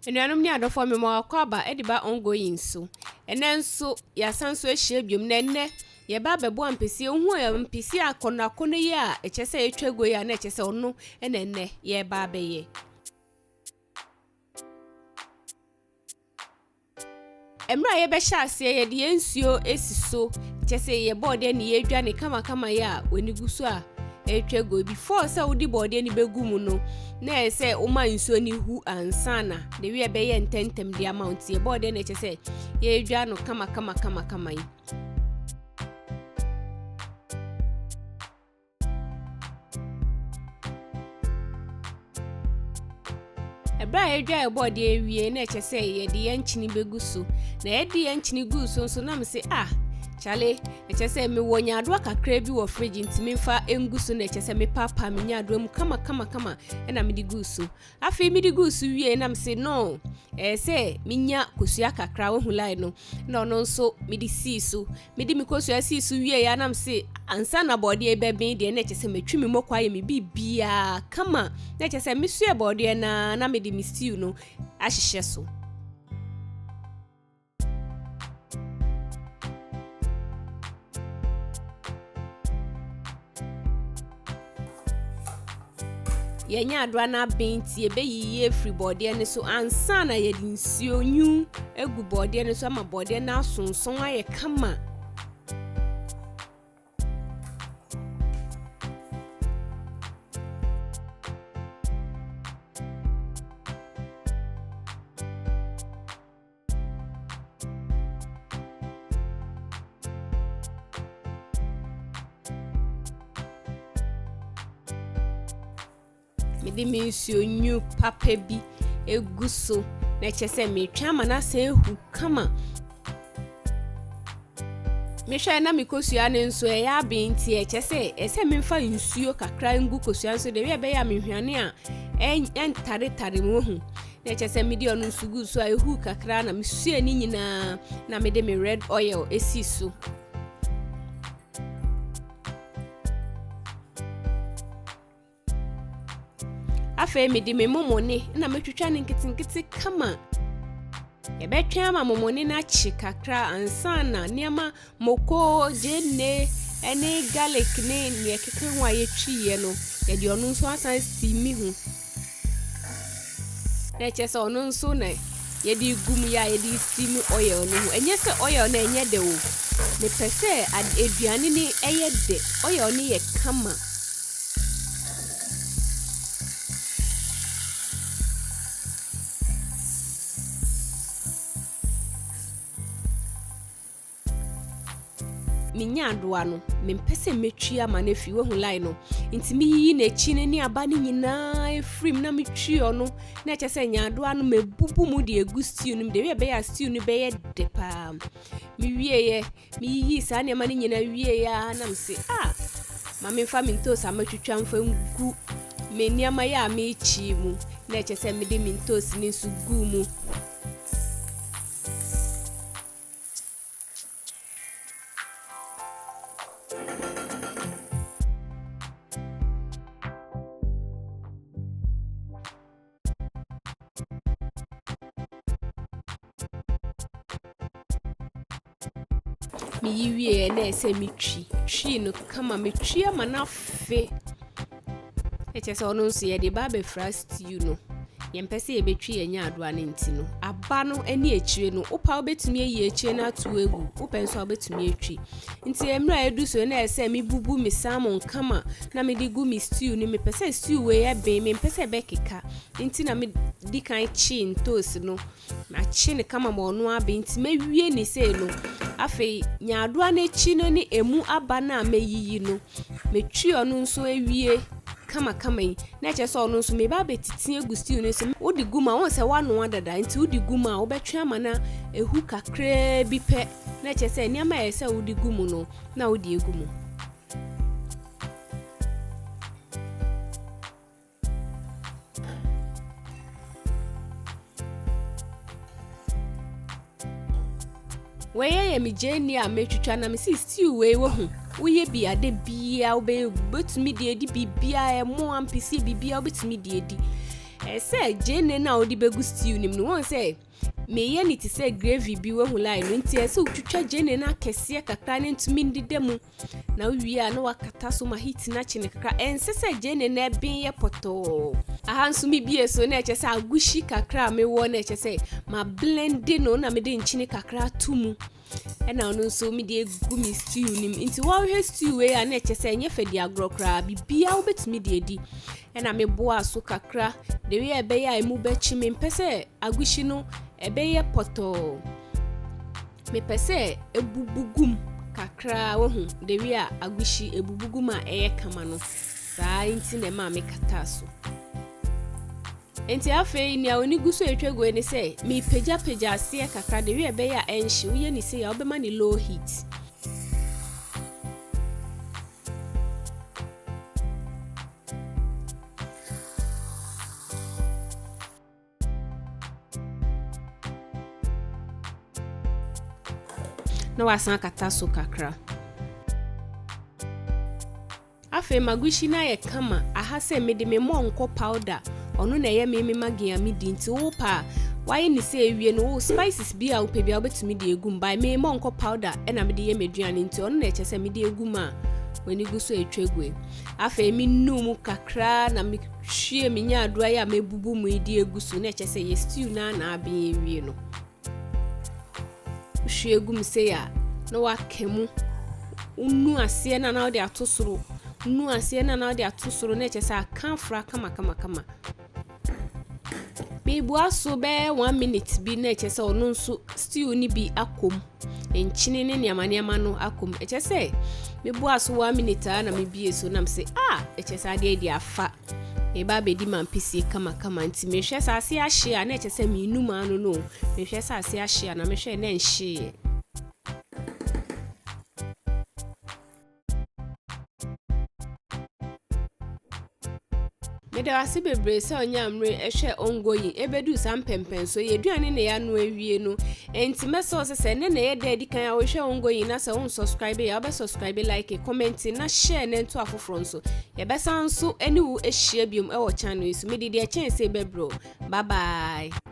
Enuanom ni adofo me ma kwaba ediba ongoing so. Enenso ya sanso ehie biom na enne ye ba bebo ampesi ohu ya mpesi akona kono ye a echese etwago ya na echese onu enne ye ba beye. Emra ye be sha ase ye de ensuo esiso echese ye bode ne ye dwane kama ya oniguso a etwago before say udi bode ni begumu no na ese uma nsuo ni hu ansana de we be ye ntentem the amount ye bode na echese ye dwa no kama yi. Ebra ye dwa ye bode ewie na echese ye de ye nchini beguso na ye de ye nchini guso so na me se chale echese me wonya adwa kakra bi wo fridge ntimi mfa engusu na echese me papa me nya adwa mu kama na me di gusu afi me di gusu wie na me se no se me nya kosua kakra wo hulai no na ono nso me di sisu me di me kosua sisu wie ya na me se ansa na body e bebe de na echese metwi me mokwa ye me bibia kama na echese me sua body na me di me stew no ahihye so. Yenya adwa na benti ebe yiye free body ne so ansa na ye dinsuo nyu egu body ne so ama body na asonson aye kama. Mede mensuo nyu papa bi eguso na chese me twama na se ehu kama me hwe na me kosua ne nso e ya benti e chese ese me mfa nsuo kakra ngu kosua nso de we be ya me hwane a entare mo hu na chese me di onu nsugu so a ehu kakra na me sua ni nyina na me de me red oil esi so. Afa me di me momone na metwetwa ne nkitinkiti kama ye betwa ma momone na chi kakra ansana niama moko jenne ene garlic ne ne keke ho aye twiye no ye di onu nso asan steamy hu na chese onu nso na ye di gum ya ye di steamy oil no hu enye se oil na enye de wo me pese aduane ni eye de oil ni ye kama. Minya adoa no mempese metwi ama na fi wo hulai no ntimi yi na chi ne ni aba ni nyina efrim na metwi ono na chese nya adoa no mebubu mu de egusi no de we be ya stew no be ye de pa mi wie ye mi yi sa ne ma ni nyina wie ya na mse ma me fa mintos amatwitwa mfa ngu me ni ama ya me chi mu na chese me de mintos ni su gu mu. Mi yiwie na ese mitwi no kama metwi ama na fe echese ono nso ye de ba be fra stew no ye mpese ye betwi ye nya adoa ne nti no aba no eni echire no opa obetumi eyi echire na to egu opa nso obetumi etwi nti emra edu so na ese mi bubu mi salmon kama na me di gu mi stew ni me pese stew we ye be me pese be keka nti na me di kan chi ntos no ma chi ne kama mo no abe nti me wie ni se no afi nya adoa na chi no ni emu aba na meyiyi no metwi ono nso ewie kama yi na chese ono nso me ba betiti egusi no se odi guma won se wano adada nti odi guma obetwa ama na ehu kakra bi pe na chese niama ye se odi gumu no na odi egumu. Weye mi jeni a metwitwa na me si stew we wo hu uye bi ade bia obetumi de edi bibia mo ampisi bibia obetumi de edi say jene na odi begu stew nim no won say me ye ni ti say gravy bi we hu line nti ese utwitwa jene na kese kakra ne ntumi ndide mu na wi a na wakata so ma hit na chine kakra ense say jene na bin ye poto aha nso mi bie so na eche say agushi kakra me wo na eche say ma blend no na me de nchini kakra tumu ena ono nso mi de egu mi stew nim nti wo hwe stew we a na eche say nye fedi agro kra bibia wo betumi de edi ena me boa so kakra de we ebe ya emu be chi me mpese agushi no ebe ye poto me pese ebubugum kakra wo hu de we a agushi ebubugum a eye kama no saa nti na ma me kata so enti afi ni a oni guso etwego ni say me peja ase kakra de we ebe ya enhye wo ye ni say ya obema ni low heat na wasan kata so kakra afi magushi na ye kama aha se me de me monko powder onu na ye me magia me di nti wo pa why ni say ewie no wo spices bi a wo pe bi a obetumi de egum by me monko powder e na me de ye meduane nti onu na eche se me de egum a weni guso etwegwe afi me num kakra na me hwie me nya adoa ya mebubu mu de eguso na eche se ye stew na abin ewie no hwie egum se ya na wakemu unu ase na odi atosoro nu ase na odi atosoro na eche se akanfra kama me buaso be 1 minute bi na eche se onu nso stew ni bi akom enchine ne niamaniama no akom eche se me buaso 1 minute na me bie so na me se eche se ade afa e ba be di man pisi kama nti me hwe sa ase ahye na eche se me num anu no me hwe sa ase ahye na me hwe na nhye me da wase bebre se onyamre ehwe ongoyi ebedu sampempen so yeduane ne ya no awie no enti meso se ne na ye da di kan a wo hwe ongoyi na se won subscribe ya be subscribe like comment na share na nto afoforo nso ye be san so eni wo ehia biom e wo channel so me di de chance bebro bye bye